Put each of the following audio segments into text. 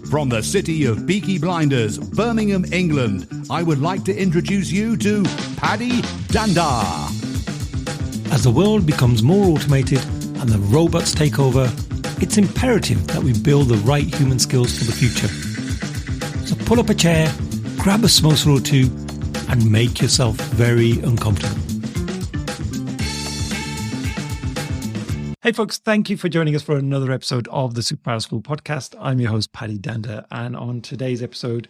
From the city of Peaky Blinders, Birmingham, England, I would like to introduce you to Paddy Danda. As the world becomes more automated and the robots take over, it's imperative that we build the right human skills for the future. So pull up a chair, grab a samosa or two, and make yourself very uncomfortable. Hey folks, thank you for joining us for another episode of the Superpower School podcast. I'm your host, Paddy Danda, and on today's episode,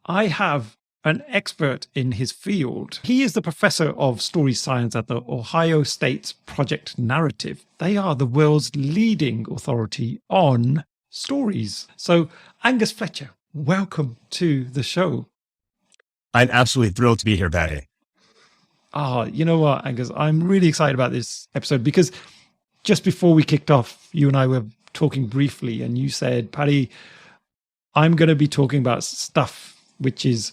I have an expert in his field. He is the professor of story science at the Ohio State's Project Narrative. They are the world's leading authority on stories. So, Angus Fletcher, welcome to the show. I'm absolutely thrilled to be here, Paddy. You know what, Angus? I'm really excited about this episode because just before we kicked off, you and I were talking briefly, and you said, Paddy, I'm going to be talking about stuff which is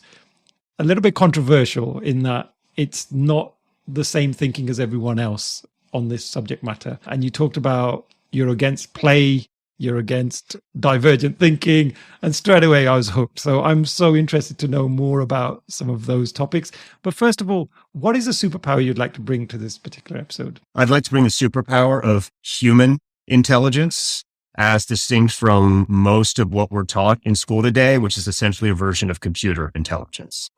a little bit controversial in that it's not the same thinking as everyone else on this subject matter. And you talked about you're against play, you're against divergent thinking, and straight away I was hooked. So I'm so interested to know more about some of those topics. But first of all, what is a superpower you'd like to bring to this particular episode? I'd like to bring the superpower of human intelligence as distinct from most of what we're taught in school today, which is essentially a version of computer intelligence.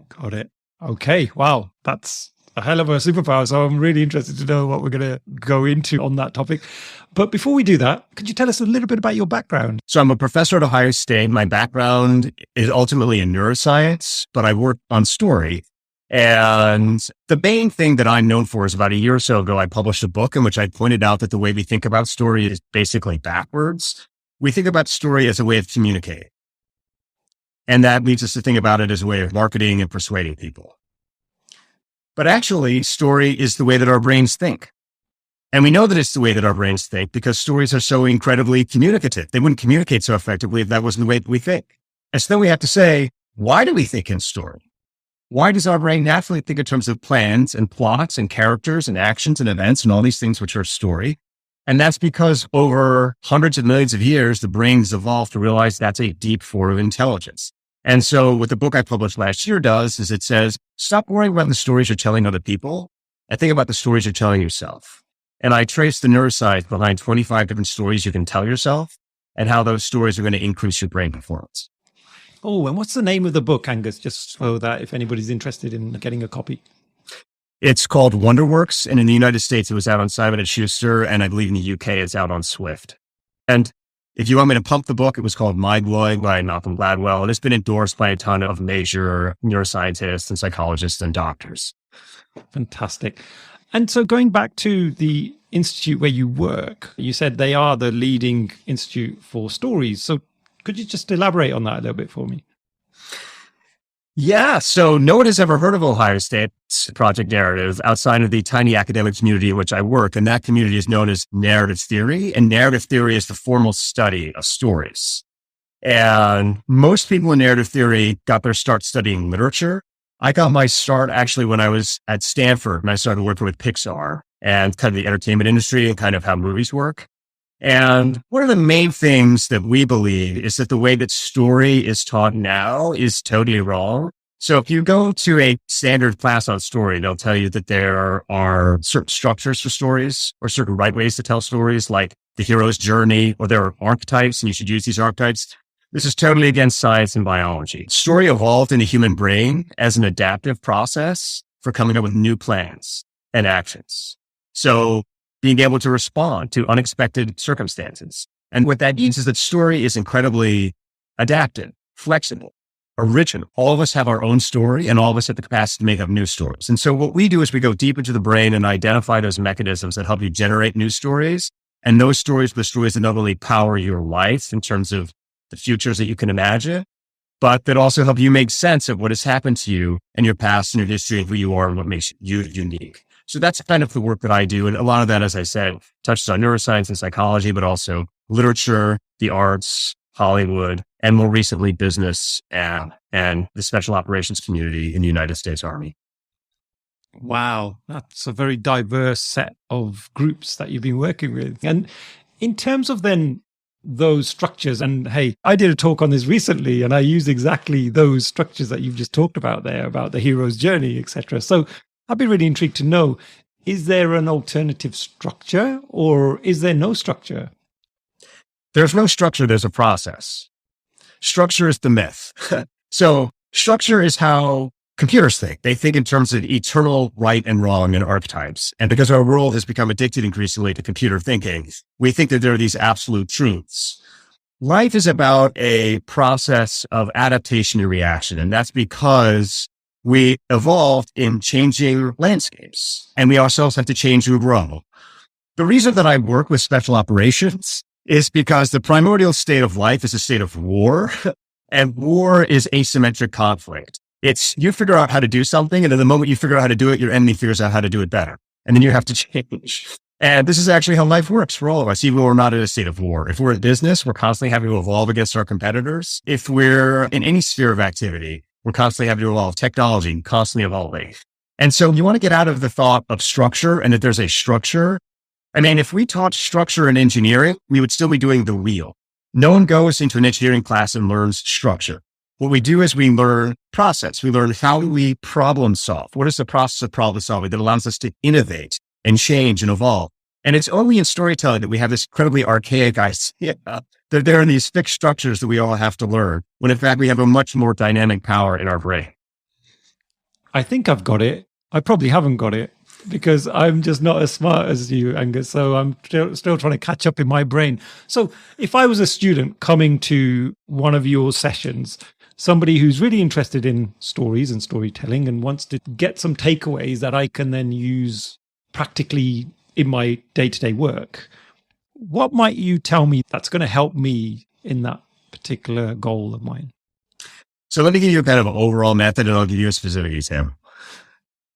Got it. Okay. Wow. That's a hell of a superpower. So I'm really interested to know what we're going to go into on that topic. But before we do that, could you tell us a little bit about your background? So I'm a professor at Ohio State. My background is ultimately in neuroscience, but I work on story. And the main thing that I'm known for is about a year or so ago, I published a book in which I pointed out that the way we think about story is basically backwards. We think about story as a way of communicating. And that leads us to think about it as a way of marketing and persuading people. But actually, story is the way that our brains think. And we know that it's the way that our brains think because stories are so incredibly communicative. They wouldn't communicate so effectively if that wasn't the way that we think. And so then we have to say, why do we think in story? Why does our brain naturally think in terms of plans and plots and characters and actions and events and all these things which are story? And that's because over hundreds of millions of years, the brain has evolved to realize that's a deep form of intelligence. And so what the book I published last year does is it says, stop worrying about the stories you're telling other people and think about the stories you're telling yourself. And I trace the neuroscience behind 25 different stories you can tell yourself and how those stories are going to increase your brain performance. Oh, and what's the name of the book, Angus, just so that if anybody's interested in getting a copy? It's called Wonderworks. And in the United States, it was out on Simon & Schuster. And I believe in the UK, it's out on Swift. And if you want me to pump the book, it was called Mind-Blowing by Malcolm Gladwell. And it's been endorsed by a ton of major neuroscientists and psychologists and doctors. Fantastic. And so going back to the institute where you work, you said they are the leading institute for stories. So could you just elaborate on that a little bit for me? Yeah. So no one has ever heard of Ohio State's Project Narrative outside of the tiny academic community in which I work. And that community is known as narrative theory. And narrative theory is the formal study of stories. And most people in narrative theory got their start studying literature. I got my start actually when I was at Stanford and I started working with Pixar and kind of the entertainment industry and kind of how movies work. And one of the main things that we believe is that the way that story is taught now is totally wrong. So if you go to a standard class on story, they'll tell you that there are certain structures for stories or certain right ways to tell stories, like the hero's journey, or there are archetypes and you should use these archetypes. This is totally against science and biology. Story evolved in the human brain as an adaptive process for coming up with new plans and actions. So being able to respond to unexpected circumstances. And what that means is that story is incredibly adaptive, flexible, original. All of us have our own story and all of us have the capacity to make up new stories. And so what we do is we go deep into the brain and identify those mechanisms that help you generate new stories. And those stories are the stories that not only power your life in terms of the futures that you can imagine, but that also help you make sense of what has happened to you and your past and your history and who you are and what makes you unique. So that's kind of the work that I do. And a lot of that, as I said, touches on neuroscience and psychology, but also literature, the arts, Hollywood, and more recently, business and the special operations community in the United States Army. Wow, that's a very diverse set of groups that you've been working with. And in terms of then those structures. And hey, I did a talk on this recently, and I used exactly those structures that you've just talked about there, about the hero's journey, etc. So I'd be really intrigued to know, is there an alternative structure, or is there no structure? There's no structure, there's a process. Structure is the myth. So structure is how computers think. They think in terms of eternal right and wrong and archetypes. And because our world has become addicted increasingly to computer thinking, we think that there are these absolute truths. Life is about a process of adaptation and reaction. And that's because we evolved in changing landscapes, and we ourselves have to change and grow. The reason that I work with special operations is because the primordial state of life is a state of war, and war is asymmetric conflict. It's you figure out how to do something, and then the moment you figure out how to do it, your enemy figures out how to do it better. And then you have to change. And this is actually how life works for all of us, even when we're not in a state of war. If we're in business, we're constantly having to evolve against our competitors. If we're in any sphere of activity, we're constantly having to evolve. Technology, constantly evolving. And so you want to get out of the thought of structure and that there's a structure. I mean, if we taught structure in engineering, we would still be doing the wheel. No one goes into an engineering class and learns structure. What we do is we learn process. We learn how we problem solve. What is the process of problem solving that allows us to innovate and change and evolve? And it's only in storytelling that we have this incredibly archaic idea that there are these fixed structures that we all have to learn, when in fact we have a much more dynamic power in our brain. I think I've got it. I probably haven't got it because I'm just not as smart as you, Angus. So I'm still trying to catch up in my brain. So if I was a student coming to one of your sessions, somebody who's really interested in stories and storytelling and wants to get some takeaways that I can then use practically in my day-to-day work, what might you tell me that's going to help me in that particular goal of mine? So let me give you a kind of an overall method, and I'll give you a specific example.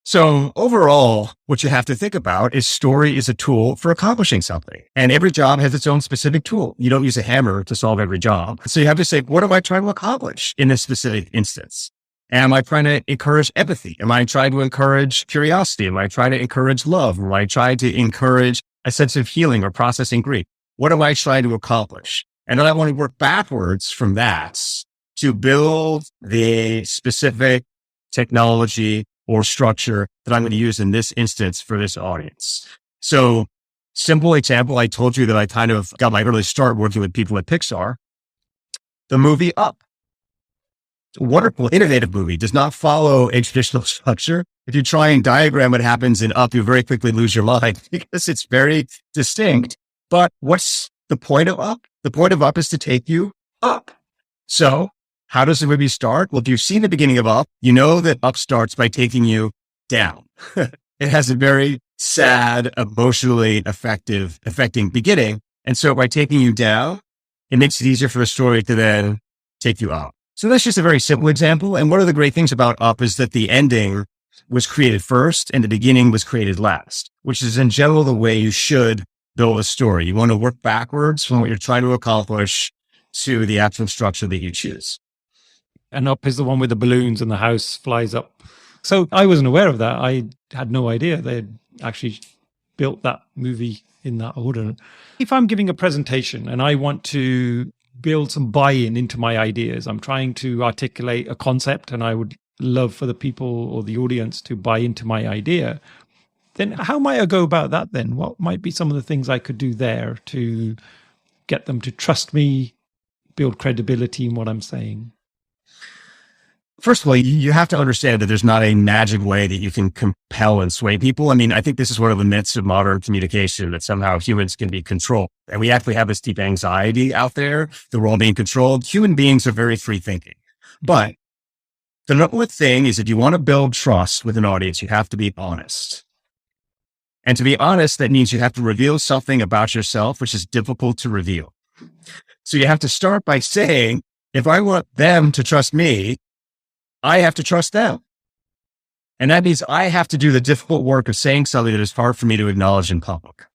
So overall, what you have to think about is story is a tool for accomplishing something. And every job has its own specific tool. You don't use a hammer to solve every job. So you have to say, what am I trying to accomplish in this specific instance? Am I trying to encourage empathy? Am I trying to encourage curiosity? Am I trying to encourage love? Am I trying to encourage a sense of healing or processing grief? What am I trying to accomplish? And then I want to work backwards from that to build the specific technology or structure that I'm going to use in this instance for this audience. So simple example, I told you that I kind of got my early start working with people at Pixar. The movie Up. Wonderful, innovative movie, does not follow a traditional structure. If you try and diagram what happens in Up, you very quickly lose your mind because it's very distinct. But what's the point of Up? The point of Up is to take you up. So how does the movie start? Well, if you've seen the beginning of Up, you know that Up starts by taking you down. It has a very sad, emotionally affecting beginning. And so by taking you down, it makes it easier for the story to then take you up. So that's just a very simple example. And one of the great things about Up is that the ending was created first and the beginning was created last, which is in general the way you should build a story. You want to work backwards from what you're trying to accomplish to the actual structure that you choose. And Up is the one with the balloons and the house flies up. So I wasn't aware of that. I had no idea they'd actually built that movie in that order. If I'm giving a presentation and I want to build some buy-in into my ideas, I'm trying to articulate a concept and I would love for the people or the audience to buy into my idea, then how might I go about that then? What might be some of the things I could do there to get them to trust me, build credibility in what I'm saying? First of all, you have to understand that there's not a magic way that you can compel and sway people. I mean, I think this is one of the myths of modern communication, that somehow humans can be controlled. And we actually have this deep anxiety out there that we're all being controlled. Human beings are very free thinking. But the number one thing is, if you want to build trust with an audience, you have to be honest. And to be honest, that means you have to reveal something about yourself, which is difficult to reveal. So you have to start by saying, if I want them to trust me, I have to trust them. And that means I have to do the difficult work of saying something that is hard for me to acknowledge in public.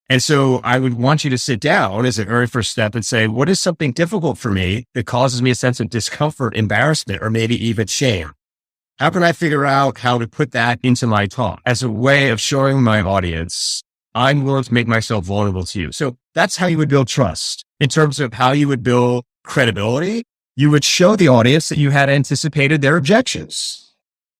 And so I would want you to sit down as a very first step and say, what is something difficult for me that causes me a sense of discomfort, embarrassment, or maybe even shame? How can I figure out how to put that into my talk as a way of showing my audience I'm willing to make myself vulnerable to you. So that's how you would build trust. In terms of how you would build credibility, you would show the audience that you had anticipated their objections.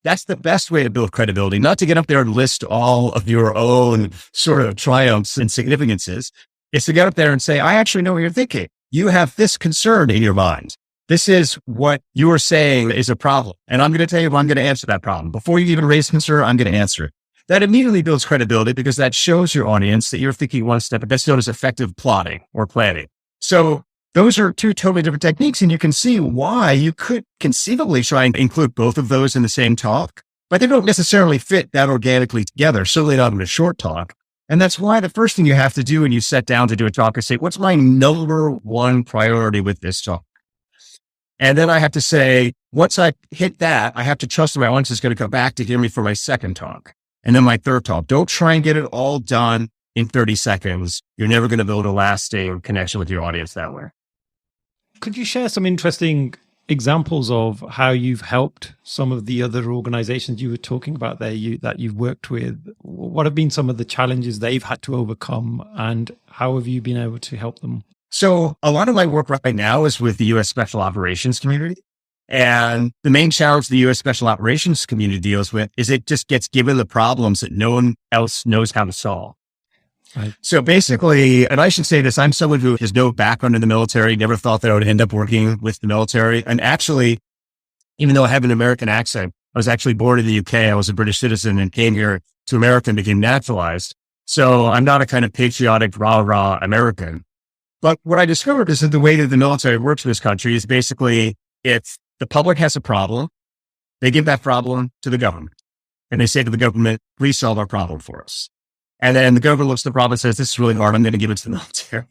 That's the best way to build credibility, not to get up there and list all of your own sort of triumphs and significances. It's to get up there and say, I actually know what you're thinking. You have this concern in your mind. This is what you are saying is a problem. And I'm going to tell you, I'm going to answer that problem. Before you even raise concern, I'm going to answer it. That immediately builds credibility because that shows your audience that you're thinking one step, but that's known as effective plotting or planning. So those are two totally different techniques. And you can see why you could conceivably try and include both of those in the same talk, but they don't necessarily fit that organically together, certainly not in a short talk. And that's why the first thing you have to do when you sit down to do a talk is say, what's my number one priority with this talk? And then I have to say, once I hit that, I have to trust that my audience is going to come back to hear me for my second talk. And then my third talk. Don't try and get it all done in 30 seconds. You're never going to build a lasting connection with your audience that way. Could you share some interesting examples of how you've helped some of the other organizations you were talking about there that you've worked with? What have been some of the challenges they've had to overcome, and how have you been able to help them? So a lot of my work right now is with the U.S. Special Operations community. And the main challenge the U.S. Special Operations community deals with is it just gets given the problems that no one else knows how to solve. Right. So basically, and I should say this, I'm someone who has no background in the military, never thought that I would end up working with the military. And actually, even though I have an American accent, I was actually born in the UK. I was a British citizen and came here to America and became naturalized. So I'm not a kind of patriotic, rah-rah American. But what I discovered is that the way that the military works in this country is basically, if the public has a problem, they give that problem to the government. And they say to the government, please solve our problem for us. And then the government looks at the problem and says, this is really hard. I'm going to give it to the military.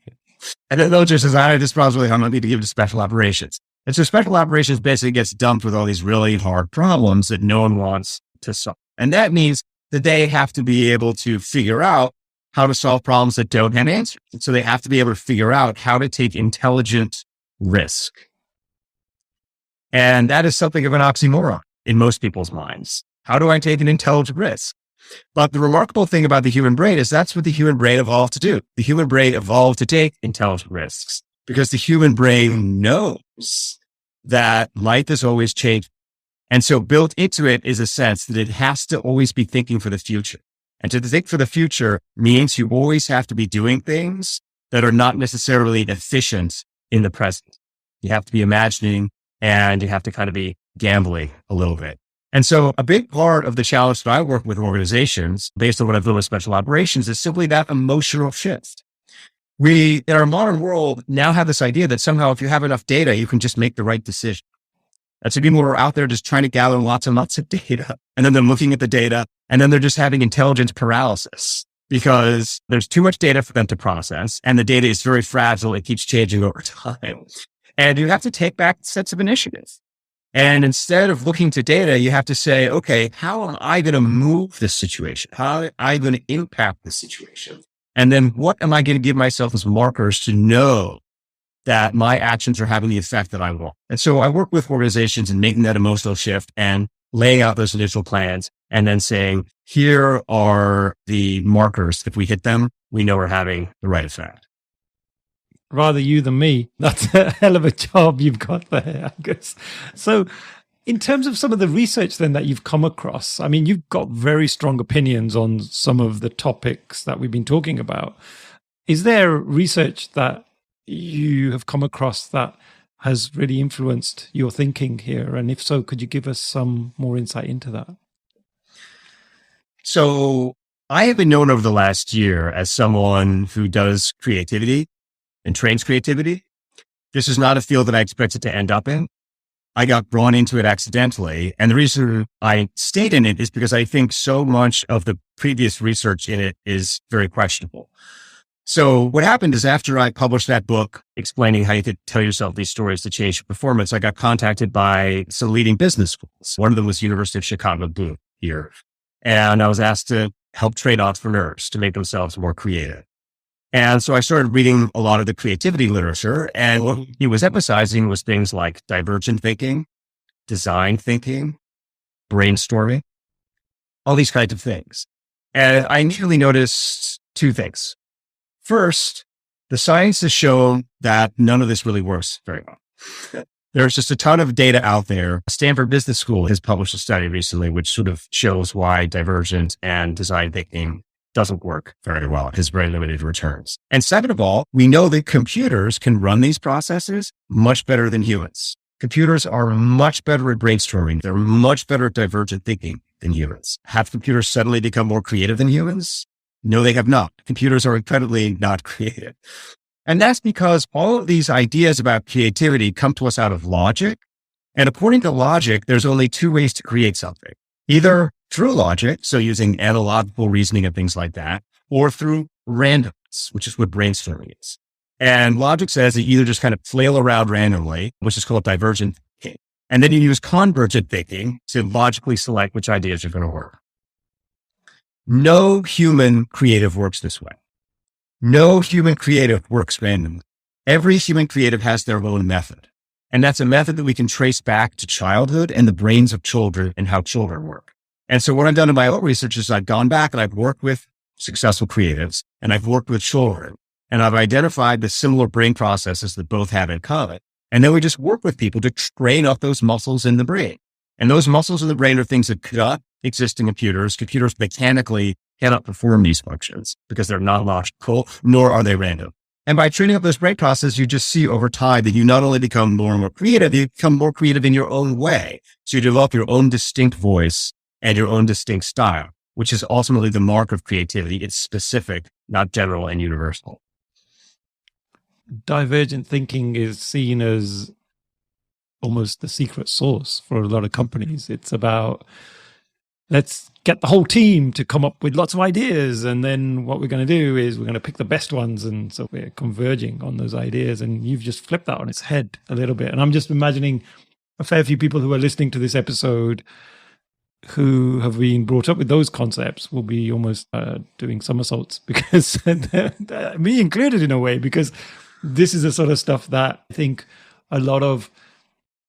And then the military says, this problem's really hard. I need to give it to special operations. And so special operations basically gets dumped with all these really hard problems that no one wants to solve. And that means that they have to be able to figure out how to solve problems that don't have answers. And so they have to be able to figure out how to take intelligent risk. And that is something of an oxymoron in most people's minds. How do I take an intelligent risk? But the remarkable thing about the human brain is that's what the human brain evolved to do. The human brain evolved to take intelligent risks because the human brain knows that life is always changing. And so built into it is a sense that it has to always be thinking for the future. And to think for the future means you always have to be doing things that are not necessarily efficient in the present. You have to be imagining and you have to kind of be gambling a little bit. And so a big part of the challenge that I work with organizations based on what I've done with special operations is simply that emotional shift. We, in our modern world, now have this idea that somehow if you have enough data, you can just make the right decision. And so people are out there just trying to gather lots and lots of data. And then they're looking at the data and then they're just having intelligence paralysis because there's too much data for them to process. And the data is very fragile. It keeps changing over time. And you have to take back sets of initiatives. And instead of looking to data, you have to say, okay, how am I going to move this situation? How am I going to impact this situation? And then what am I going to give myself as markers to know that my actions are having the effect that I want? And so I work with organizations in making that emotional shift and laying out those initial plans and then saying, here are the markers. If we hit them, we know we're having the right effect. Rather you than me. That's a hell of a job you've got there, Angus. So in terms of some of the research then that you've come across, I mean, you've got very strong opinions on some of the topics that we've been talking about. Is there research that you have come across that has really influenced your thinking here? And if so, could you give us some more insight into that? So I have been known over the last year as someone who does creativity and trains creativity. This is not a field that I expected to end up in. I got drawn into it accidentally. And the reason I stayed in it is because I think so much of the previous research in it is very questionable. So what happened is after I published that book explaining how you could tell yourself these stories to change your performance, I got contacted by some leading business schools. One of them was University of Chicago Booth here. And I was asked to help train entrepreneurs to make themselves more creative. And so I started reading a lot of the creativity literature, and what he was emphasizing was things like divergent thinking, design thinking, brainstorming, all these kinds of things. And I immediately noticed two things. First, the science has shown that none of this really works very well. There's just a ton of data out there. Stanford Business School has published a study recently, which sort of shows why divergent and design thinking doesn't work very well. It has very limited returns. And second of all, we know that computers can run these processes much better than humans. Computers are much better at brainstorming. They're much better at divergent thinking than humans. Have computers suddenly become more creative than humans? No, they have not. Computers are incredibly not creative. And that's because all of these ideas about creativity come to us out of logic. And according to logic, there's only two ways to create something. Either through logic, so using analogical reasoning and things like that, or through randomness, which is what brainstorming is. And logic says that you either just kind of flail around randomly, which is called divergent thinking. And then you use convergent thinking to logically select which ideas are going to work. No human creative works this way. No human creative works randomly. Every human creative has their own method. And that's a method that we can trace back to childhood and the brains of children and how children work. And so what I've done in my own research is I've gone back and I've worked with successful creatives and I've worked with children and I've identified the similar brain processes that both have in common. And then we just work with people to train up those muscles in the brain. And those muscles in the brain are things that cannot exist in computers. Computers mechanically cannot perform these functions because they're not logical, nor are they random. And by training up those brain processes, you just see over time that you not only become more and more creative, you become more creative in your own way. So you develop your own distinct voice and your own distinct style, which is ultimately the mark of creativity. It's specific, not general and universal. Divergent thinking is seen as almost the secret sauce for a lot of companies. It's about, let's get the whole team to come up with lots of ideas. And then what we're going to do is we're going to pick the best ones. And so we're converging on those ideas. And you've just flipped that on its head a little bit. And I'm just imagining a fair few people who are listening to this episode who have been brought up with those concepts will be almost doing somersaults because me included in a way, because this is the sort of stuff that I think a lot of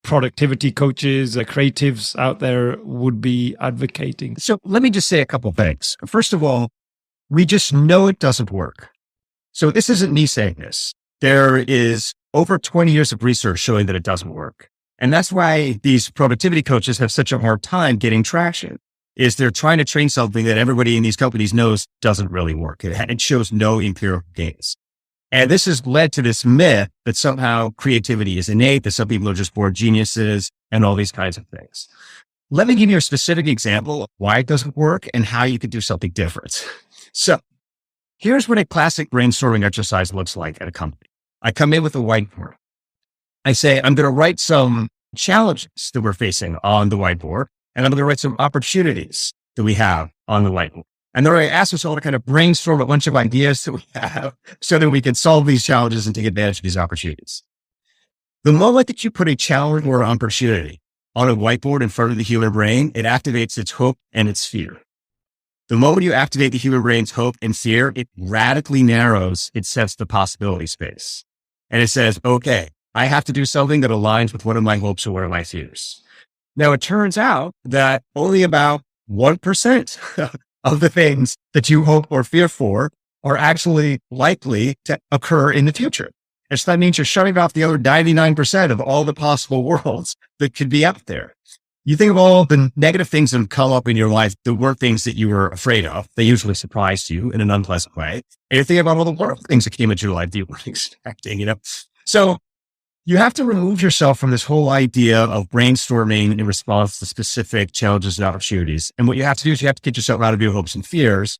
productivity coaches, creatives out there would be advocating. So let me just say a couple of things. First of all, we just know it doesn't work. So this isn't me saying this. There is over 20 years of research showing that it doesn't work. And that's why these productivity coaches have such a hard time getting traction, is they're trying to train something that everybody in these companies knows doesn't really work. It shows no empirical gains. And this has led to this myth that somehow creativity is innate, that some people are just born geniuses and all these kinds of things. Let me give you a specific example of why it doesn't work and how you could do something different. So here's what a classic brainstorming exercise looks like at a company. I come in with a whiteboard. I say, I'm going to write some challenges that we're facing on the whiteboard, and I'm going to write some opportunities that we have on the whiteboard. And then I ask us all to kind of brainstorm a bunch of ideas that we have so that we can solve these challenges and take advantage of these opportunities. The moment that you put a challenge or an opportunity on a whiteboard in front of the human brain, it activates its hope and its fear. The moment you activate the human brain's hope and fear, it radically narrows its sense of the possibility space. And it says, okay, I have to do something that aligns with one of my hopes or one of my fears. Now, it turns out that only about 1% of the things that you hope or fear for are actually likely to occur in the future. And so that means you're shutting off the other 99% of all the possible worlds that could be out there. You think of all the negative things that have come up in your life that weren't things that you were afraid of. They usually surprised you in an unpleasant way. And you think about all the wonderful things that came into your life that you weren't expecting, So you have to remove yourself from this whole idea of brainstorming in response to specific challenges and opportunities. And what you have to do is you have to get yourself out of your hopes and fears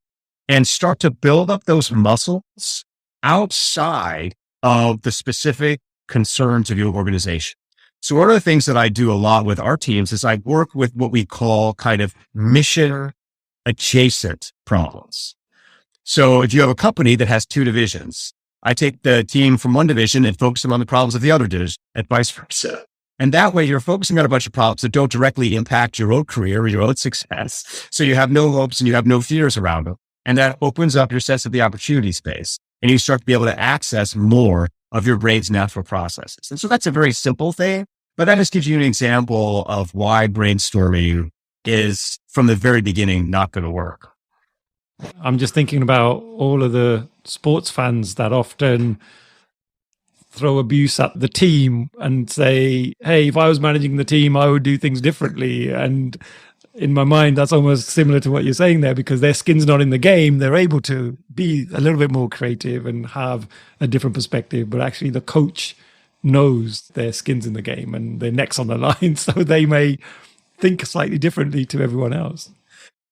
and start to build up those muscles outside of the specific concerns of your organization. So one of the things that I do a lot with our teams is I work with what we call kind of mission adjacent problems. So if you have a company that has two divisions, I take the team from one division and focus them on the problems of the other division and vice versa. And that way you're focusing on a bunch of problems that don't directly impact your own career or your own success. So you have no hopes and you have no fears around them. And that opens up your sense of the opportunity space. And you start to be able to access more of your brain's natural processes. And so that's a very simple thing, but that just gives you an example of why brainstorming is from the very beginning not going to work. I'm just thinking about all of the sports fans that often throw abuse at the team and say, hey, if I was managing the team, I would do things differently. And in my mind, that's almost similar to what you're saying there, because their skin's not in the game. They're able to be a little bit more creative and have a different perspective. But actually, the coach knows their skin's in the game and their neck's on the line. So they may think slightly differently to everyone else.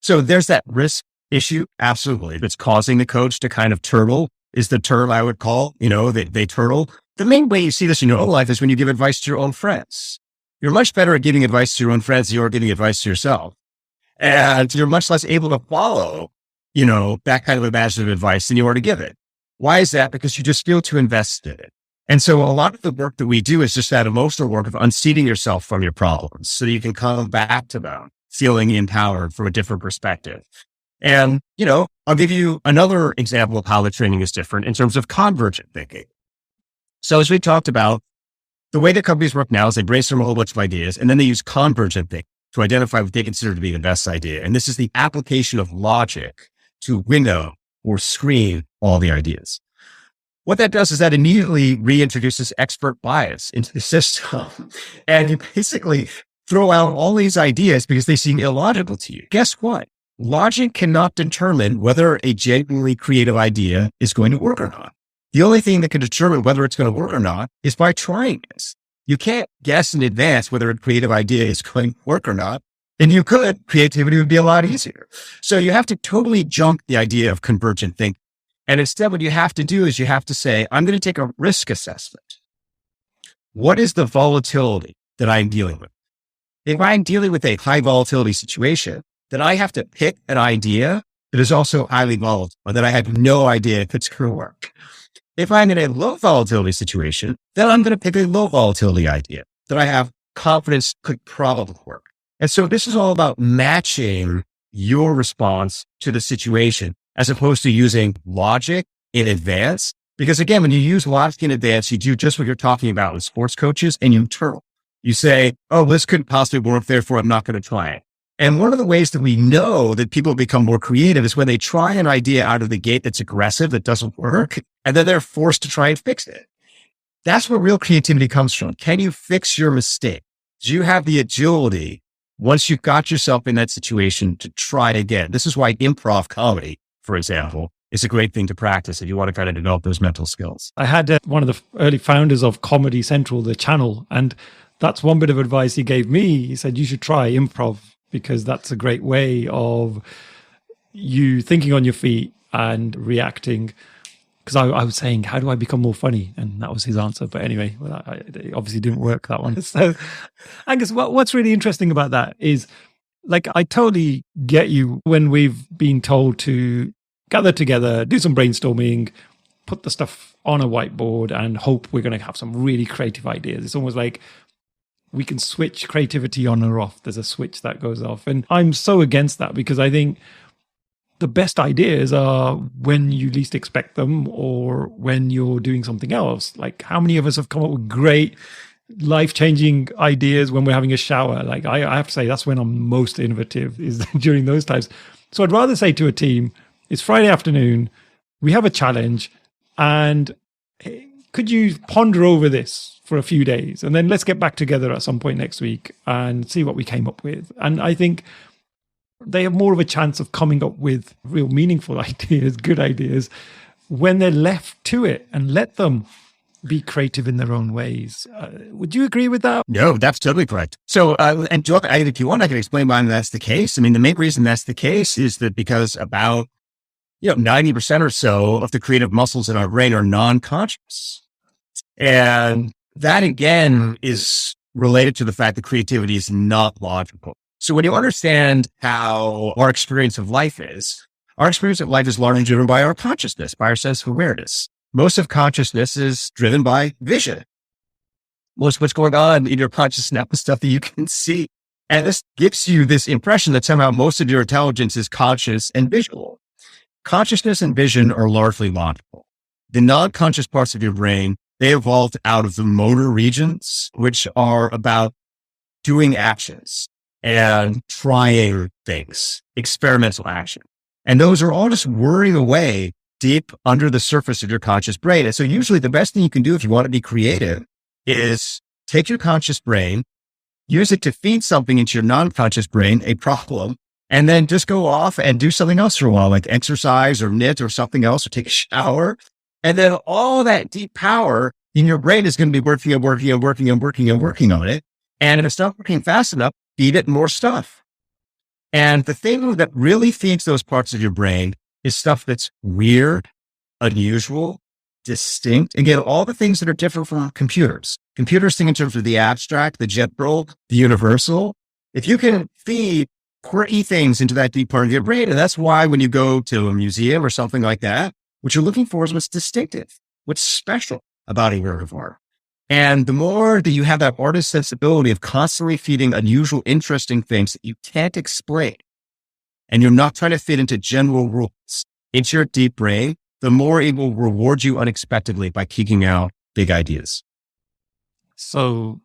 So there's that risk issue. Absolutely. That's causing the coach to kind of turtle is the term I would call, they turtle. The main way you see this in your own life is when you give advice to your own friends. You're much better at giving advice to your own friends than you are giving advice to yourself. And you're much less able to follow, that kind of imaginative advice than you are to give it. Why is that? Because you just feel too invested in it. And so a lot of the work that we do is just that emotional work of unseating yourself from your problems so that you can come back to them feeling empowered from a different perspective. And, I'll give you another example of how the training is different in terms of convergent thinking. So as we talked about, the way that companies work now is they brainstorm a whole bunch of ideas and then they use convergent thinking to identify what they consider to be the best idea. And this is the application of logic to winnow or screen all the ideas. What that does is that immediately reintroduces expert bias into the system. And you basically throw out all these ideas because they seem illogical to you. Guess what? Logic cannot determine whether a genuinely creative idea is going to work or not. The only thing that can determine whether it's going to work or not is by trying this. You can't guess in advance whether a creative idea is going to work or not. And you could, creativity would be a lot easier. So you have to totally junk the idea of convergent thinking. And instead, what you have to do is you have to say, I'm going to take a risk assessment. What is the volatility that I'm dealing with? If I'm dealing with a high volatility situation, then I have to pick an idea that is also highly volatile, or that I have no idea if it's going to work. If I'm in a low volatility situation, then I'm going to pick a low volatility idea that I have confidence could probably work. And so this is all about matching your response to the situation as opposed to using logic in advance. Because again, when you use logic in advance, you do just what you're talking about with sports coaches and you turtle. You say, oh, this couldn't possibly work, therefore I'm not going to try it. And one of the ways that we know that people become more creative is when they try an idea out of the gate that's aggressive, that doesn't work, and then they're forced to try and fix it. That's where real creativity comes from. Can you fix your mistake? Do you have the agility once you've got yourself in that situation to try again? This is why improv comedy, for example, is a great thing to practice if you want to kind of develop those mental skills. I had one of the early founders of Comedy Central, the channel, and that's one bit of advice he gave me. He said, you should try improv because that's a great way of you thinking on your feet and reacting. Because I was saying, how do I become more funny? And that was his answer. But anyway, it obviously didn't work, that one. So Angus, what's really interesting about that is, like, I totally get you when we've been told to gather together, do some brainstorming, put the stuff on a whiteboard and hope we're going to have some really creative ideas. It's almost like we can switch creativity on or off. There's a switch that goes off. And I'm so against that because I think the best ideas are when you least expect them or when you're doing something else. Like, how many of us have come up with great life-changing ideas when we're having a shower? Like, I have to say that's when I'm most innovative, is during those times. So I'd rather say to a team, it's Friday afternoon, we have a challenge, and could you ponder over this for a few days? And then let's get back together at some point next week and see what we came up with. And I think they have more of a chance of coming up with real meaningful ideas, good ideas, when they're left to it and let them be creative in their own ways. Would you agree with that? No, that's totally correct. So, and Joe, if you want, I can explain why that's the case. I mean, the main reason that's the case is that because about 90% or so of the creative muscles in our brain are non-conscious. And that again is related to the fact that creativity is not logical. So when you understand how our experience of life is largely driven by our consciousness, by our sense of awareness. Most of consciousness is driven by vision. Most of what's going on in your consciousness is stuff that you can see. And this gives you this impression that somehow most of your intelligence is conscious and visual. Consciousness and vision are largely logical. The non-conscious parts of your brain, they evolved out of the motor regions, which are about doing actions and trying things, experimental action. And those are all just whirring away deep under the surface of your conscious brain. And so usually the best thing you can do if you want to be creative is take your conscious brain, use it to feed something into your non-conscious brain, a problem, and then just go off and do something else for a while, like exercise or knit or something else, or take a shower. And then all that deep power in your brain is going to be working on it. And if it's not working fast enough, feed it more stuff. And the thing that really feeds those parts of your brain is stuff that's weird, unusual, distinct. Again, all the things that are different from computers. Computers think in terms of the abstract, the general, the universal. If you can feed quirky things into that deep part of your brain, and that's why when you go to a museum or something like that, what you're looking for is what's distinctive, what's special about a work of art. And the more that you have that artist sensibility of constantly feeding unusual, interesting things that you can't explain, and you're not trying to fit into general rules into your deep brain, the more it will reward you unexpectedly by kicking out big ideas. So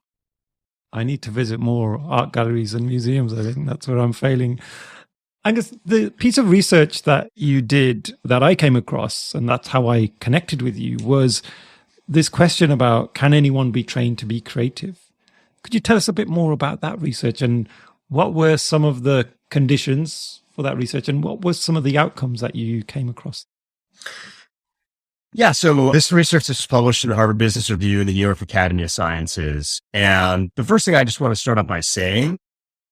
I need to visit more art galleries and museums. I think that's where I'm failing. Angus, the piece of research that you did that I came across, and that's how I connected with you, was this question about, can anyone be trained to be creative? Could you tell us a bit more about that research, and what were some of the conditions for that research, and what were some of the outcomes that you came across? Yeah, so this research is published in the Harvard Business Review and the New York Academy of Sciences. And the first thing I just want to start off by saying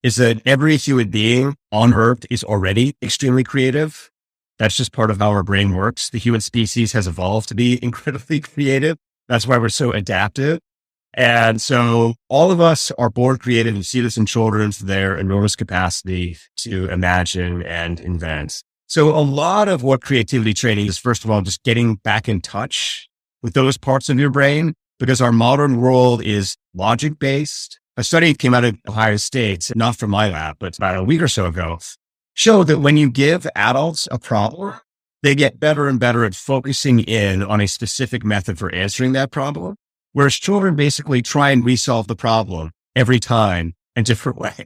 is that every human being on Earth is already extremely creative. That's just part of how our brain works. The human species has evolved to be incredibly creative. That's why we're so adaptive. And so all of us are born creative. You see this in children, their enormous capacity to imagine and invent. So a lot of what creativity training is, first of all, just getting back in touch with those parts of your brain, because our modern world is logic-based. A study came out of Ohio State, not from my lab, but about a week or so ago, showed that when you give adults a problem, they get better and better at focusing in on a specific method for answering that problem, whereas children basically try and resolve the problem every time in a different way.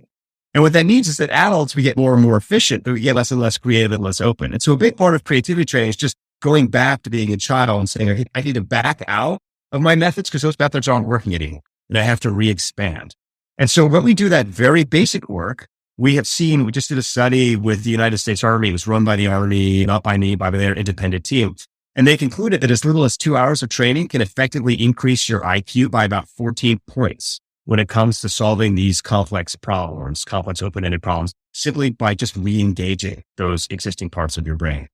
And what that means is that adults, we get more and more efficient, but we get less and less creative and less open. And so a big part of creativity training is just going back to being a child and saying, okay, I need to back out of my methods because those methods aren't working anymore. And I have to re-expand. And so when we do that very basic work, we just did a study with the United States Army. It was run by the Army, not by me, by their independent team. And they concluded that as little as 2 hours of training can effectively increase your IQ by about 14 points. When it comes to solving these complex problems, complex open-ended problems, simply by just re-engaging those existing parts of your brain.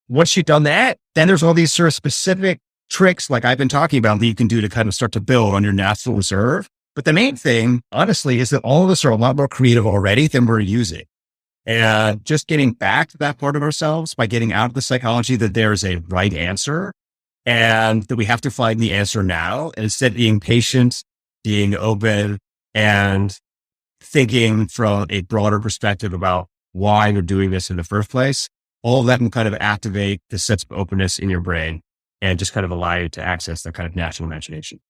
Once you've done that, then there's all these sort of specific tricks like I've been talking about that you can do to kind of start to build on your natural reserve. But the main thing, honestly, is that all of us are a lot more creative already than we're using. And just getting back to that part of ourselves by getting out of the psychology that there is a right answer and that we have to find the answer now, and instead being patient, being open, and thinking from a broader perspective about why you're doing this in the first place. All of that can kind of activate the sense of openness in your brain and just kind of allow you to access that kind of natural imagination.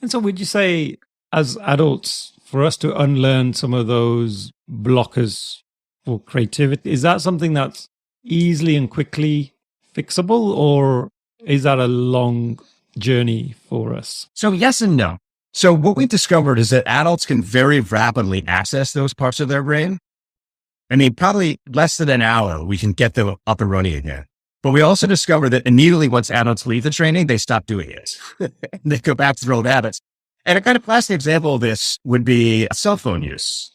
And so would you say, as adults, for us to unlearn some of those blockers for creativity, is that something that's easily and quickly fixable, or is that a long journey for us? So yes and no. So what we've discovered is that adults can very rapidly access those parts of their brain. I mean, probably less than an hour, we can get them up and running again. But we also discovered that immediately once adults leave the training, they stop doing it. They go back to their old habits. And a kind of classic example of this would be cell phone use.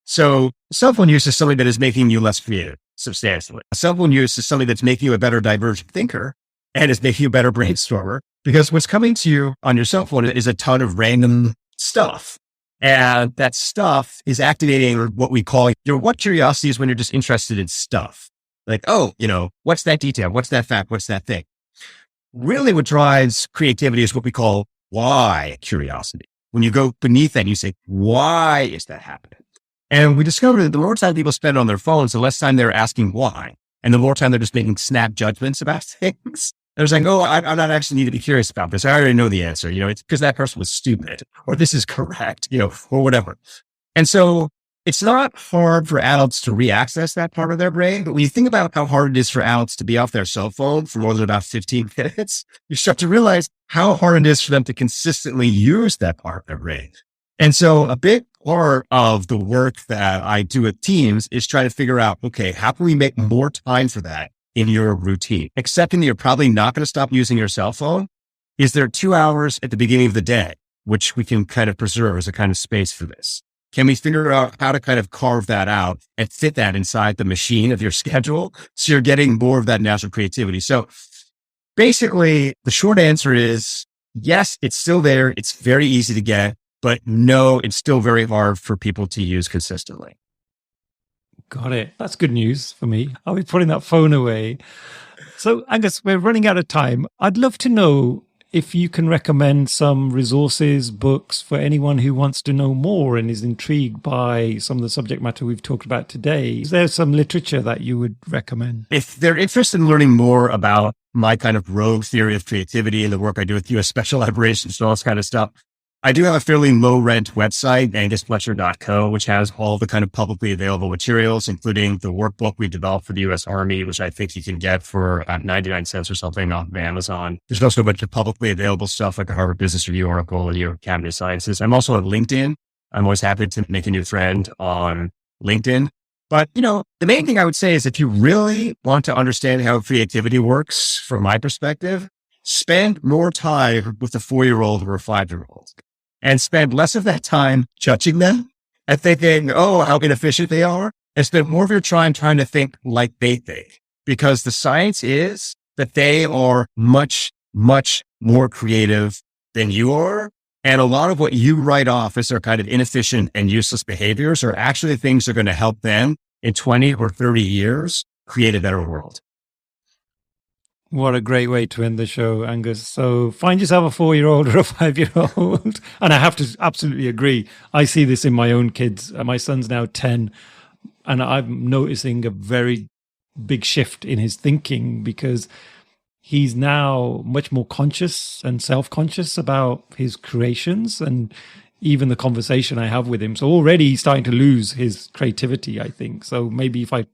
So cell phone use is something that is making you less creative, substantially. Cell phone use is something that's making you a better divergent thinker and is making you a better brainstormer. Because what's coming to you on your cell phone is a ton of random stuff. And that stuff is activating what we call your what curiosity is when you're just interested in stuff. Like, oh, what's that detail? What's that fact? What's that thing? Really what drives creativity is what we call why curiosity. When you go beneath that, you say, why is that happening? And we discovered that the more time people spend on their phones, the less time they're asking why. And the more time they're just making snap judgments about things. They're saying, oh, I'm not actually need to be curious about this. I already know the answer. It's because that person was stupid, or this is correct, or whatever. And so It's not hard for adults to re-access that part of their brain, but when you think about how hard it is for adults to be off their cell phone for more than about 15 minutes, you start to realize how hard it is for them to consistently use that part of their brain. And so a big part of the work that I do with teams is try to figure out, okay, how can we make more time for that in your routine? Accepting that you're probably not going to stop using your cell phone. Is there 2 hours at the beginning of the day, which we can kind of preserve as a kind of space for this? Can we figure out how to kind of carve that out and fit that inside the machine of your schedule so you're getting more of that natural creativity? So basically, the short answer is yes, it's still there. It's very easy to get, but no, it's still very hard for people to use consistently. Got it. That's good news for me. I'll be putting that phone away. So Angus, we're running out of time. I'd love to know if you can recommend some resources, books for anyone who wants to know more and is intrigued by some of the subject matter we've talked about today. Is there some literature that you would recommend? If they're interested in learning more about my kind of rogue theory of creativity and the work I do with U.S. Special Operations and all this kind of stuff, I do have a fairly low rent website, angusfletcher.co, which has all the kind of publicly available materials, including the workbook we developed for the U.S. Army, which I think you can get for about 99 cents or something off of Amazon. There's also a bunch of publicly available stuff like a Harvard Business Review article and the Academy of Sciences. I'm also on LinkedIn. I'm always happy to make a new friend on LinkedIn. But, the main thing I would say is if you really want to understand how creativity works, from my perspective, spend more time with a 4-year-old or a 5-year-old. And spend less of that time judging them and thinking, oh, how inefficient they are, and spend more of your time trying to think like they think. Because the science is that they are much, much more creative than you are. And a lot of what you write off as their kind of inefficient and useless behaviors are actually things that are going to help them in 20 or 30 years create a better world. What a great way to end the show, Angus. So find yourself a 4-year-old or a 5-year-old. And I have to absolutely agree. I see this in my own kids. My son's now 10, and I'm noticing a very big shift in his thinking because he's now much more conscious and self-conscious about his creations and even the conversation I have with him. So already he's starting to lose his creativity, I think. So maybe if I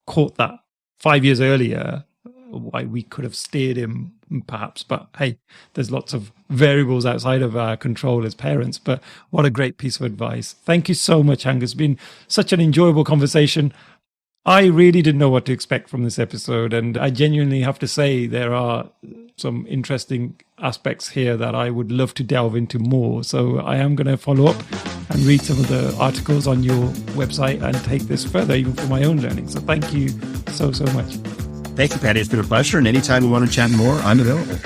caught that 5 years earlier, why we could have steered him perhaps, but hey, there's lots of variables outside of our control as parents. But what a great piece of advice. Thank you so much, Angus. It's been such an enjoyable conversation. I really didn't know what to expect from this episode, and I genuinely have to say there are some interesting aspects here that I would love to delve into more. So I am going to follow up and read some of the articles on your website and take this further, even for my own learning. So thank you so much. Thank you, Paddy. It's been a pleasure. And anytime you want to chat more, I'm available.